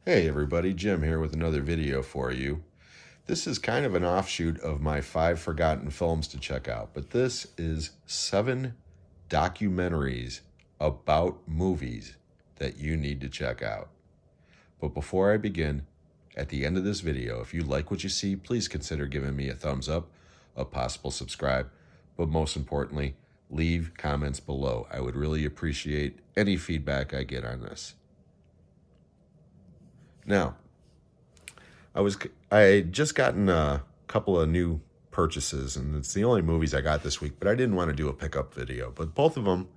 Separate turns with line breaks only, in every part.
Hey everybody, Jim here with another video for you. This is kind of an offshoot of my 5 forgotten films to check out, but this is 7 documentaries about movies that you need to check out. But before I begin, at the end of this video, if you like what you see, please consider giving me a thumbs up, a possible subscribe, but most importantly, leave comments below. I would really appreciate any feedback I get on this. Now, I just gotten a couple of new purchases, and it's the only movies I got this week, but I didn't want to do a pickup video. But both of them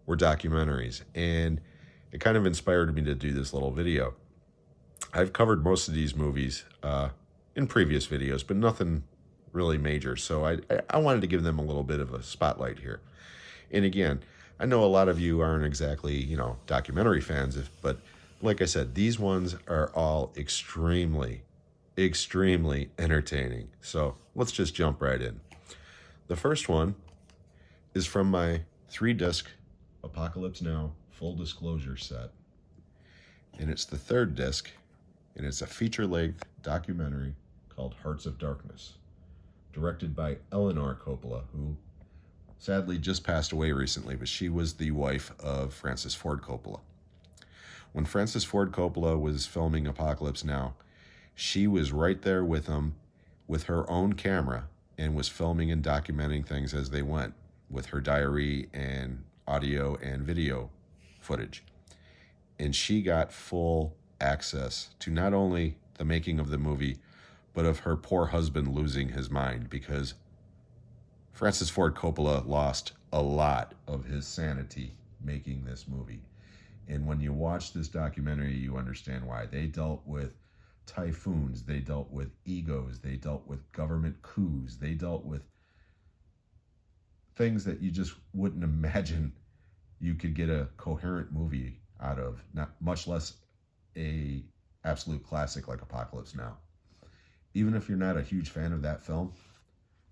were documentaries, and it kind of inspired me to do this little video. I've covered most of these movies in previous videos, but nothing really major. So I wanted to give them a little bit of a spotlight here. And again, I know a lot of you aren't exactly, documentary fans, but like I said, these ones are all extremely entertaining. So let's just jump right in. The first one is from my 3-disc Apocalypse Now full disclosure set. And it's the 3rd disc, and it's a feature-length documentary called Hearts of Darkness, directed by Eleanor Coppola, who sadly just passed away recently, but she was the wife of Francis Ford Coppola. When Francis Ford Coppola was filming Apocalypse Now, she was right there with him with her own camera and was filming and documenting things as they went with her diary and audio and video footage. And she got full access to not only the making of the movie, but of her poor husband losing his mind, because Francis Ford Coppola lost a lot of his sanity making this movie. And when you watch this documentary, you understand why. They dealt with typhoons, they dealt with egos, they dealt with government coups, they dealt with things that you just wouldn't imagine you could get a coherent movie out of, not much less a absolute classic like Apocalypse Now. Even if you're not a huge fan of that film,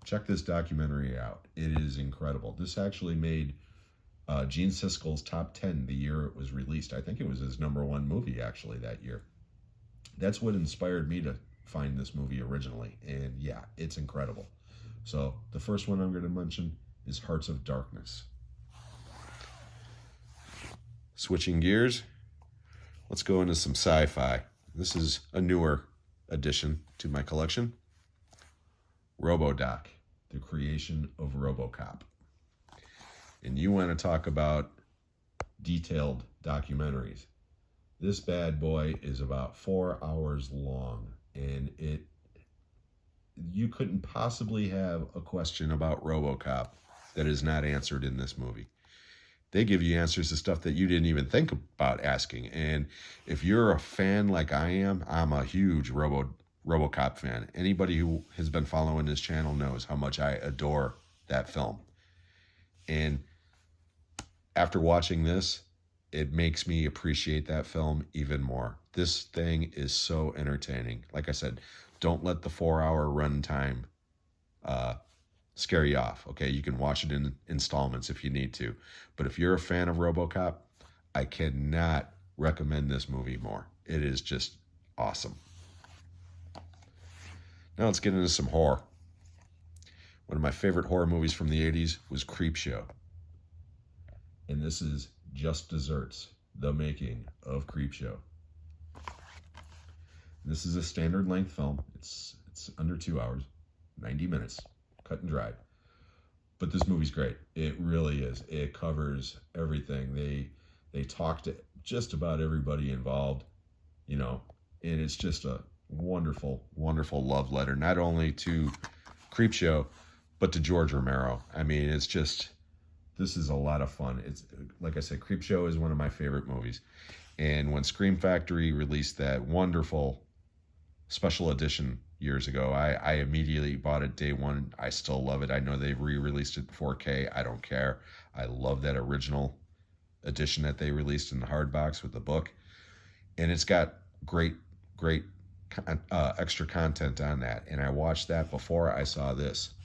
check this documentary out. It is incredible. This actually made Gene Siskel's top 10 the year it was released. I think it was his #1 movie actually that year. That's what inspired me to find this movie originally. And yeah, it's incredible. So the first one I'm going to mention is Hearts of Darkness. Switching gears, let's go into some sci-fi. This is a newer addition to my collection. RoboDoc, the creation of RoboCop. And you want to talk about detailed documentaries. This bad boy is about 4 hours long, and you couldn't possibly have a question about RoboCop that is not answered in this movie. They give you answers to stuff that you didn't even think about asking. And if you're a fan like I am, I'm a huge RoboCop fan. Anybody who has been following this channel knows how much I adore that film. And after watching this, it makes me appreciate that film even more. This thing is so entertaining. Like I said, don't let the 4-hour runtime scare you off. Okay, you can watch it in installments if you need to. But if you're a fan of RoboCop, I cannot recommend this movie more. It is just awesome. Now let's get into some horror. One of my favorite horror movies from the 80s was Creepshow. And this is Just Desserts, the making of Creepshow. This is a standard length film. It's under 2 hours, 90 minutes, cut and dried. But this movie's great. It really is. It covers everything. They talk to just about everybody involved, and it's just a wonderful, wonderful love letter, not only to Creepshow, but to George Romero. I mean, this is a lot of fun. It's like I said, Creepshow is one of my favorite movies. And when Scream Factory released that wonderful special edition years ago, I immediately bought it day one. I still love it. I know they've re-released it in 4K. I don't care. I love that original edition that they released in the hard box with the book. And it's got great extra content on that. And I watched that before I saw this.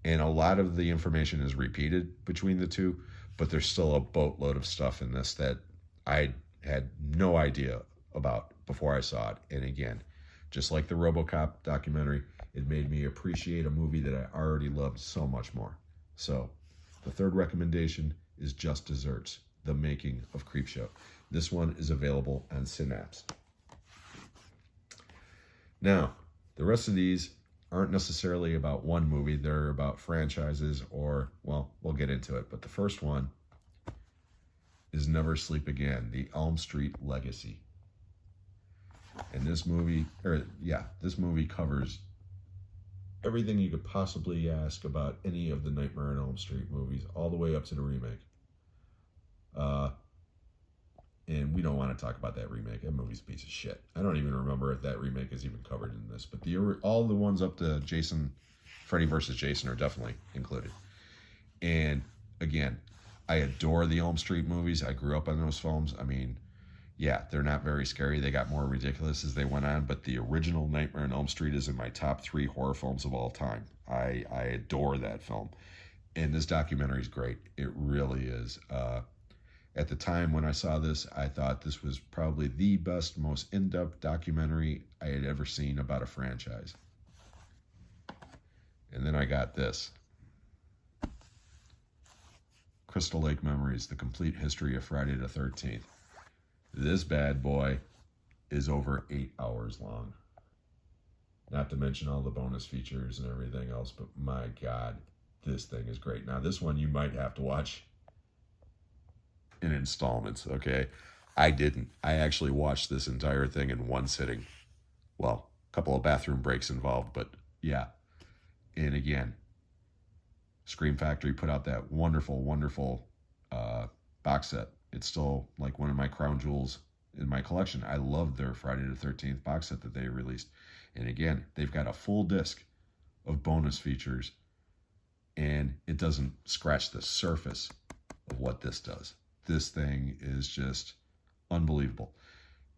And a lot of the information is repeated between the two, but there's still a boatload of stuff in this that I had no idea about before I saw it. And again, just like the RoboCop documentary, it made me appreciate a movie that I already loved so much more. So the third recommendation is Just Desserts, The Making of Creepshow. This one is available on Synapse. Now, the rest of these aren't necessarily about one movie. They're about franchises or, well, we'll get into it. But the first one is Never Sleep Again, The Elm Street Legacy. And this movie covers everything you could possibly ask about any of the Nightmare on Elm Street movies, all the way up to the remake. And we don't want to talk about that remake. That movie's a piece of shit. I don't even remember if that remake is even covered in this. But all the ones up to Freddy versus Jason are definitely included. And again, I adore the Elm Street movies. I grew up on those films. I mean, yeah, they're not very scary. They got more ridiculous as they went on. But the original Nightmare on Elm Street is in my top 3 horror films of all time. I adore that film. And this documentary is great. It really is. At the time when I saw this, I thought this was probably the best, most in-depth documentary I had ever seen about a franchise. And then I got this. Crystal Lake Memories, The Complete History of Friday the 13th. This bad boy is over 8 hours long. Not to mention all the bonus features and everything else, but my God, this thing is great. Now, this one you might have to watch in installments, okay? I didn't. I actually watched this entire thing in one sitting. Well, a couple of bathroom breaks involved, but yeah. And again, Scream Factory put out that wonderful, wonderful box set. It's still like one of my crown jewels in my collection. I love their Friday the 13th box set that they released. And again, they've got a full disc of bonus features, and it doesn't scratch the surface of what this does. This thing is just unbelievable.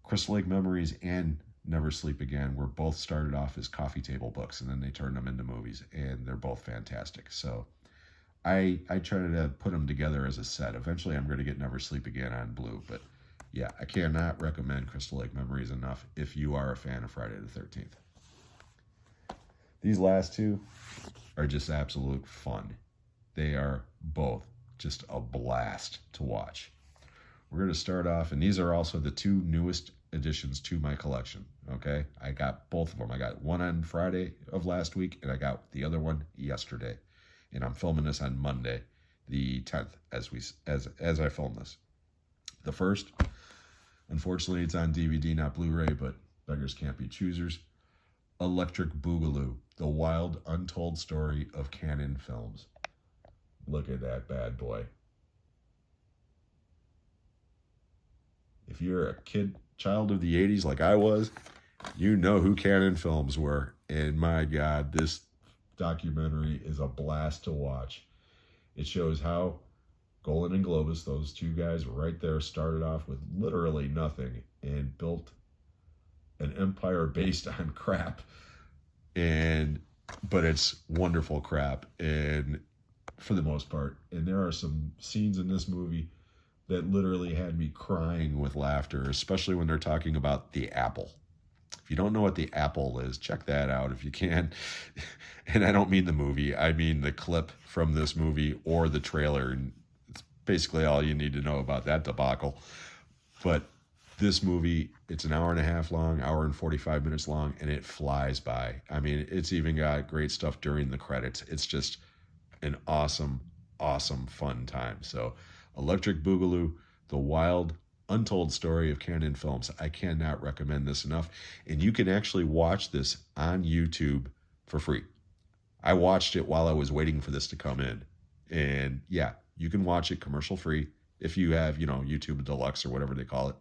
Crystal Lake Memories and Never Sleep Again were both started off as coffee table books, and then they turned them into movies, and they're both fantastic. So I try to put them together as a set. Eventually, I'm going to get Never Sleep Again on Blue, but yeah, I cannot recommend Crystal Lake Memories enough if you are a fan of Friday the 13th. These last two are just absolute fun. They are both just a blast to watch. We're going to start off, and these are also the 2 newest additions to my collection, okay? I got both of them. I got one on Friday of last week, and I got the other one yesterday. And I'm filming this on Monday, the 10th, as I film this. The first, unfortunately, it's on DVD, not Blu-ray, but beggars can't be choosers. Electric Boogaloo, The Wild Untold Story of Canon Films. Look at that bad boy. If you're a child of the 80s like I was, you know who Canon Films were. And my God, this documentary is a blast to watch. It shows how Golan and Globus, those 2 guys right there, started off with literally nothing and built an empire based on crap. But it's wonderful crap, and for the most part. And there are some scenes in this movie that literally had me crying with laughter, especially when they're talking about the apple. If you don't know what the apple is, check that out if you can. And I don't mean the movie. I mean the clip from this movie or the trailer. And it's basically all you need to know about that debacle. But this movie, it's an hour and a half long, hour and 45 minutes long, and it flies by. I mean, it's even got great stuff during the credits. It's just an awesome, awesome, fun time. So Electric Boogaloo, The Wild Untold Story of Canon Films. I cannot recommend this enough. And you can actually watch this on YouTube for free. I watched it while I was waiting for this to come in. And yeah, you can watch it commercial free if you have, YouTube Deluxe or whatever they call it.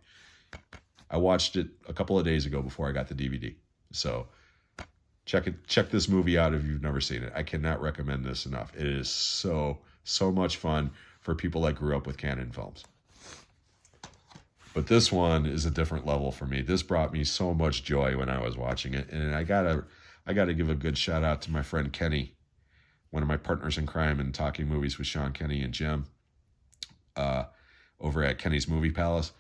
I watched it a couple of days ago before I got the DVD. So check this movie out if you've never seen it. I cannot recommend this enough. It is so much fun for people that grew up with Canon Films. But this one is a different level for me. This brought me so much joy when I was watching it. And I gotta give a good shout out to my friend Kenny, one of my partners in crime in talking movies with Sean, Kenny, and Jim, over at Kenny's Movie Palace.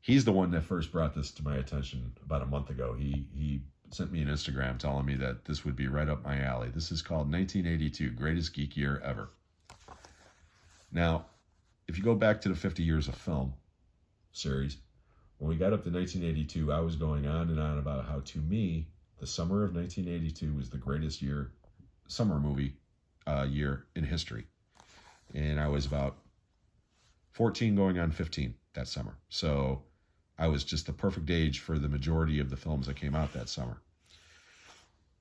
He's the one that first brought this to my attention about a month ago. He sent me an Instagram telling me that this would be right up my alley. This is called 1982, Greatest Geek Year Ever. Now, if you go back to the 50 Years of Film series, when we got up to 1982, I was going on and on about how, to me, the summer of 1982 was the greatest summer movie year in history. And I was about 14 going on 15 that summer. So I was just the perfect age for the majority of the films that came out that summer.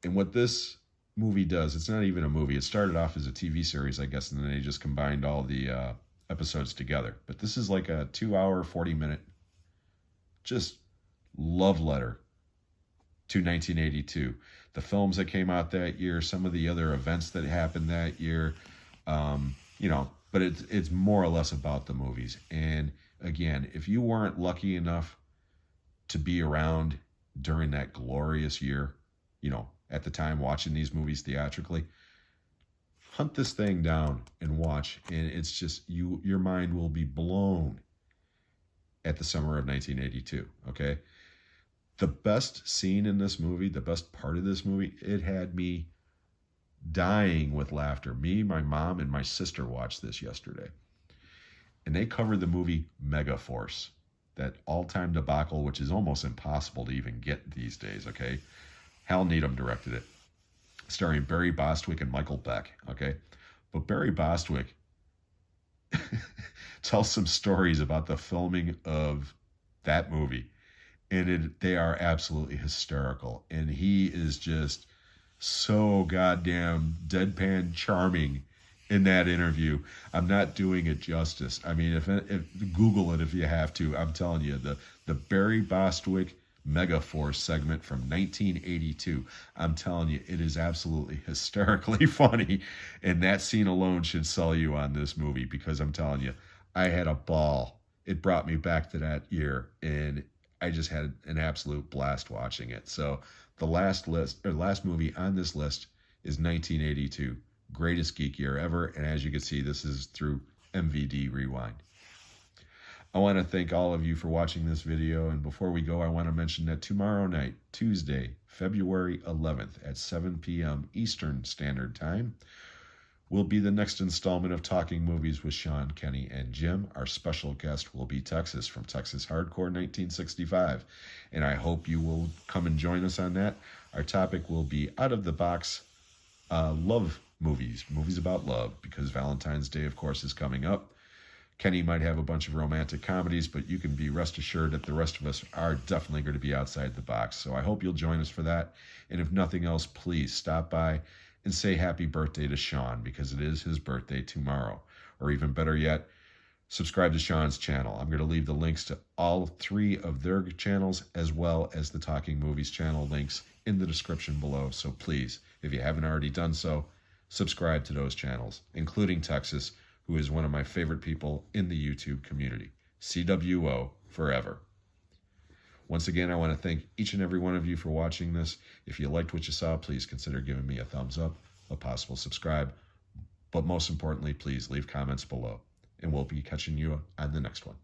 And what this movie does, it's not even a movie. It started off as a TV series, I guess, and then they just combined all the episodes together. But this is like a 2-hour, 40-minute just love letter to 1982. The films that came out that year, some of the other events that happened that year, but it's more or less about the movies. And again, if you weren't lucky enough to be around during that glorious year, at the time watching these movies theatrically, hunt this thing down and watch. And it's just, your mind will be blown at the summer of 1982, okay? The best scene in this movie, the best part of this movie, it had me dying with laughter. Me, my mom, and my sister watched this yesterday. And they covered the movie Megaforce, that all-time debacle, which is almost impossible to even get these days, okay? Hal Needham directed it, starring Barry Bostwick and Michael Beck, okay? But Barry Bostwick tells some stories about the filming of that movie, and they are absolutely hysterical. And he is just so goddamn deadpan charming in that interview. I'm not doing it justice. I mean, if Google it if you have to. I'm telling you, the Barry Bostwick Megaforce segment from 1982. I'm telling you, it is absolutely hysterically funny, and that scene alone should sell you on this movie, because I'm telling you, I had a ball. It brought me back to that year, and I just had an absolute blast watching it. So the last movie on this list is 1982, Greatest Geek Year Ever, and as you can see, this is through MVD Rewind. I want to thank all of you for watching this video, and before we go, I want to mention that tomorrow night, Tuesday, February 11th at 7 p.m. Eastern Standard Time, will be the next installment of Talking Movies with Sean, Kenny, and Jim. Our special guest will be Texas from Texas Hardcore 1965, and I hope you will come and join us on that. Our topic will be out-of-the-box love movies about love, because Valentine's Day, of course, is coming up. Kenny might have a bunch of romantic comedies, but you can be rest assured that the rest of us are definitely going to be outside the box. So I hope you'll join us for that. And if nothing else, please stop by and say happy birthday to Sean, because it is his birthday tomorrow. Or even better yet, subscribe to Sean's channel. I'm going to leave the links to all 3 of their channels, as well as the Talking Movies channel links in the description below. So please, if you haven't already done so, subscribe to those channels, including Texas, who is one of my favorite people in the YouTube community. CWO forever. Once again, I want to thank each and every one of you for watching this. If you liked what you saw, please consider giving me a thumbs up, a possible subscribe, but most importantly, please leave comments below, and we'll be catching you on the next one.